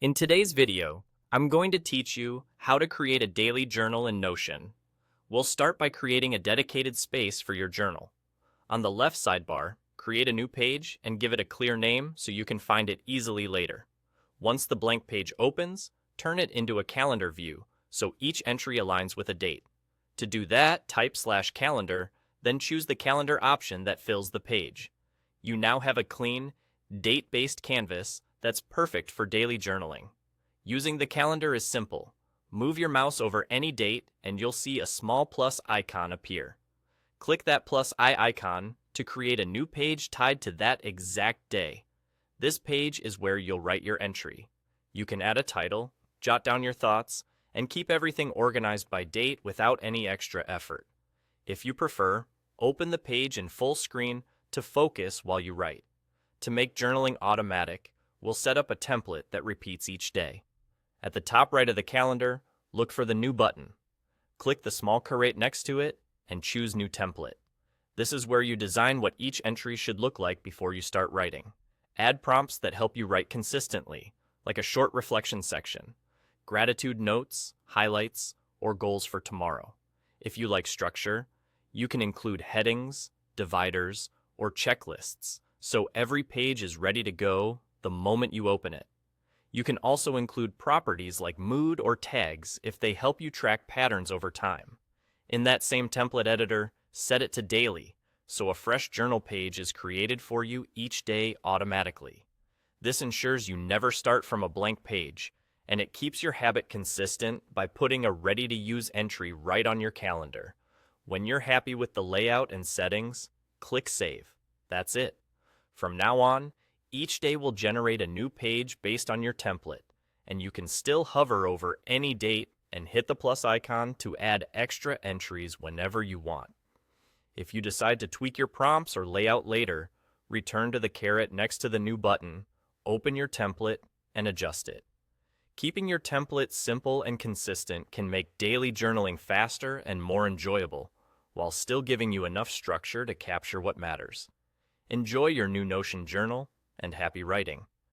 In today's video, I'm going to teach you how to create a daily journal in Notion. We'll start by creating a dedicated space for your journal. On the left sidebar, create a new page and give it a clear name so you can find it easily later. Once the blank page opens, turn it into a calendar view so each entry aligns with a date. To do that, type /calendar, then choose the calendar option that fills the page. You now have a clean, date-based canvas that's perfect for daily journaling. Using the calendar is simple. Move your mouse over any date and you'll see a small plus icon appear. Click that plus I icon to create a new page tied to that exact day. This page is where you'll write your entry. You can add a title, jot down your thoughts, and keep everything organized by date without any extra effort. If you prefer, open the page in full screen to focus while you write. To make journaling automatic, we'll set up a template that repeats each day. At the top right of the calendar, look for the New button. Click the small caret next to it and choose New Template. This is where you design what each entry should look like before you start writing. Add prompts that help you write consistently, like a short reflection section, gratitude notes, highlights, or goals for tomorrow. If you like structure, you can include headings, dividers, or checklists, so every page is ready to go the moment you open it. You can also include properties like mood or tags if they help you track patterns over time. In that same template editor, set it to daily, so a fresh journal page is created for you each day automatically. This ensures you never start from a blank page, and it keeps your habit consistent by putting a ready-to-use entry right on your calendar. When you're happy with the layout and settings, click Save. That's it. From now on, each day will generate a new page based on your template, and you can still hover over any date and hit the plus icon to add extra entries whenever you want. If you decide to tweak your prompts or layout later, return to the caret next to the New button, open your template, and adjust it. Keeping your template simple and consistent can make daily journaling faster and more enjoyable, while still giving you enough structure to capture what matters. Enjoy your new Notion journal, and happy writing.